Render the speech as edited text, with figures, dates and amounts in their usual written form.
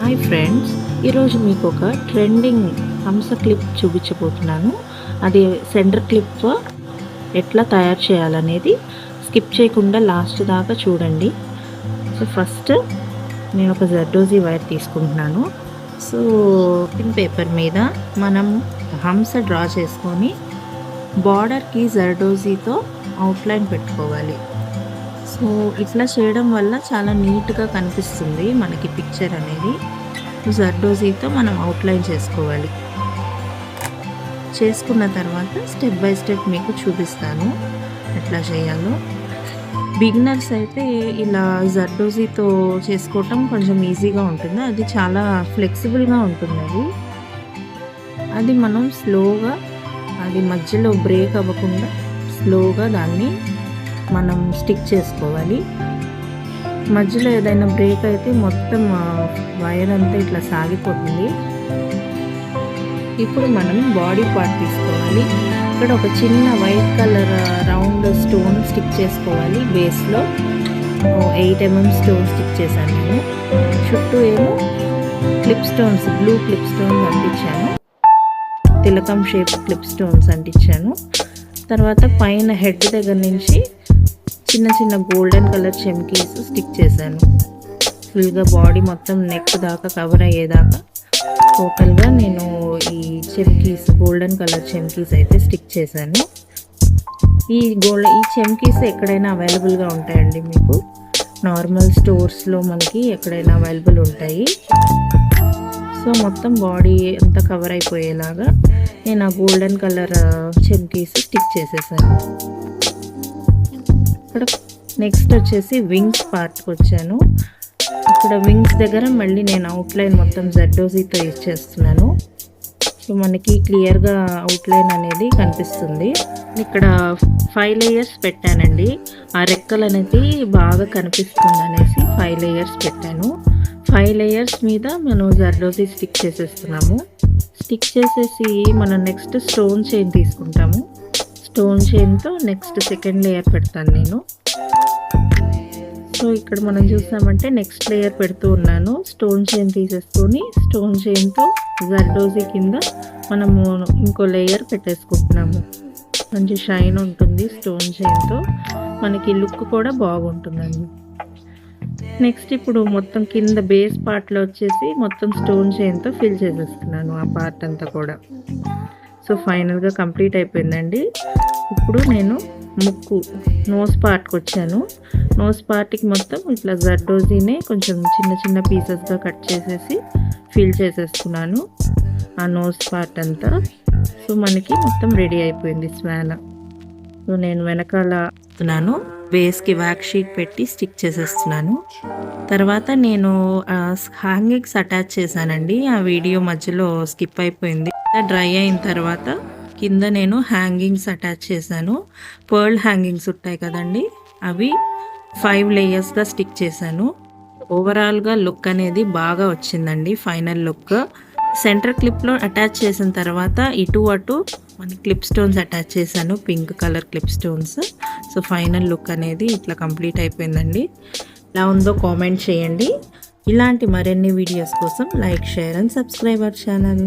Hi friends, ఈరోజు మీకు ఒక ట్రెండింగ్ హంస క్లిప్ చూపించబోతున్నాను. అది సెంటర్ క్లిప్ ఎట్లా తయారు చేయాలనేది స్కిప్ చేయకుండా లాస్ట్ దాకా చూడండి. సో ఫస్ట్ నేను ఒక జర్దోజీ వైర్ తీసుకుంటున్నాను. సో పిన్ పేపర్ మీద మనం హంస డ్రా చేసుకొని బార్డర్కి జర్దోజీతో అవుట్లైన్ పెట్టుకోవాలి. సో ఇట్లా చేయడం వల్ల చాలా నీట్గా కనిపిస్తుంది మనకి పిక్చర్ అనేది. జర్దోజీతో మనం అవుట్లైన్ చేసుకోవాలి. చేసుకున్న తర్వాత స్టెప్ బై స్టెప్ మీకు చూపిస్తాను ఎట్లా చేయాలో. బిగినర్స్ అయితే ఇలా జర్దోజీతో చేసుకోవటం కొంచెం ఈజీగా ఉంటుంది. అది చాలా ఫ్లెక్సిబుల్గా ఉంటుంది. అది మనం స్లోగా, అది మధ్యలో బ్రేక్ అవ్వకుండా స్లోగా దాన్ని మనం స్టిక్ చేసుకోవాలి. మధ్యలో ఏదైనా బ్రేక్ అయితే మొత్తం వైర్ అంతా ఇట్లా సాగిపోతుంది. ఇప్పుడు మనం బాడీ పార్ట్ తీసుకోవాలి. ఇక్కడ ఒక చిన్న white colour round stone stick చేసుకోవాలి. బేస్లో 8 mm స్టోన్ స్టిక్ చేశాను నేను. చుట్టూ ఏమో clip stones, blue clip stones అంటించాను. తిలకం షేప్ క్లిప్ స్టోన్స్ అంటించాను. తర్వాత పైన హెడ్ దగ్గర నుంచి చిన్న చిన్న గోల్డెన్ కలర్ చెమ్కీస్ స్టిక్ చేశాను. ఫుల్గా బాడీ మొత్తం నెక్ దాకా కవర్ అయ్యేదాకా టోటల్గా నేను ఈ చెమ్కీస్, గోల్డెన్ కలర్ చెమ్కీస్ అయితే స్టిక్ చేశాను. ఈ చెమ్కీస్ ఎక్కడైనా అవైలబుల్గా ఉంటాయండి. మీకు నార్మల్ స్టోర్స్లో మనకి ఎక్కడైనా అవైలబుల్ ఉంటాయి. సో మొత్తం బాడీ అంతా కవర్ అయిపోయేలాగా నేను ఆ గోల్డెన్ కలర్ చెమ్కీస్ స్టిక్ చేసేసాను. ఇక్కడ నెక్స్ట్ వచ్చేసి వింగ్స్ పార్ట్కి వచ్చాను. ఇక్కడ వింగ్స్ దగ్గర మళ్ళీ నేను అవుట్లైన్ మొత్తం జర్దోజీతో యూజ్ చేస్తున్నాను. సో మనకి క్లియర్గా అవుట్లైన్ అనేది కనిపిస్తుంది. ఇక్కడ 5 లేయర్స్ పెట్టానండి. ఆ రెక్కలు అనేది బాగా కనిపిస్తుంది అనేసి 5 లేయర్స్ పెట్టాను. 5 లేయర్స్ మీద మనం జర్దోజీ స్టిక్ చేసేస్తున్నాము. స్టిక్ చేసేసి మనం నెక్స్ట్ స్టోన్ చైన్ తీసుకుంటాము. స్టోన్ చైన్తో నెక్స్ట్ సెకండ్ లేయర్ పెడతాను నేను. సో ఇక్కడ మనం చూసామంటే నెక్స్ట్ లేయర్ పెడుతూ ఉన్నాను. స్టోన్ చైన్ తీసేసుకొని స్టోన్ చైన్తో జర్దోజీ కింద మనము ఇంకో లేయర్ పెట్టేసుకుంటున్నాము. మంచి షైన్ ఉంటుంది స్టోన్ చైన్తో, మనకి లుక్ కూడా బాగుంటుందండి. నెక్స్ట్ ఇప్పుడు మొత్తం కింద బేస్ పార్ట్లో వచ్చేసి మొత్తం స్టోన్ చైన్తో ఫిల్ చేసేస్తున్నాను ఆ పార్ట్ అంతా కూడా. సో ఫైనల్గా కంప్లీట్ అయిపోయిందండి. ఇప్పుడు నేను ముక్కు నోస్ పార్ట్కి వచ్చాను. నోస్ పార్ట్కి మొత్తం ఇట్లా జర్దోజీనే కొంచెం చిన్న చిన్న పీసెస్గా కట్ చేసేసి ఫిల్ చేసేస్తున్నాను ఆ నోస్ పార్ట్ అంతా. సో మనకి మొత్తం రెడీ అయిపోయింది స్వాన్. సో నేను వెనకాల బేస్కి వ్యాక్ షీట్ పెట్టి స్టిక్ చేసేస్తున్నాను. తర్వాత నేను హ్యాంగింగ్స్ అటాచ్ చేశానండి. ఆ వీడియో మధ్యలో స్కిప్ అయిపోయింది. డ్రై అయిన తర్వాత కింద నేను హ్యాంగింగ్స్ అటాచ్ చేశాను. పర్ల్ హ్యాంగింగ్స్ ఉంటాయి కదండి, అవి 5 లేయర్స్గా స్టిక్ చేశాను. ఓవరాల్గా లుక్ అనేది బాగా వచ్చిందండి. ఫైనల్ లుక్ సెంటర్ క్లిప్లో అటాచ్ చేసిన తర్వాత ఇటు అటు మన క్లిప్ స్టోన్స్ అటాచ్ చేశాను, pink colour clip stones. So final look అనేది ఇట్లా కంప్లీట్ అయిపోయిందండి. ఎలా ఉందో కామెంట్ చేయండి. ఇలాంటి మరిన్ని వీడియోస్ కోసం like, share and subscribe our channel.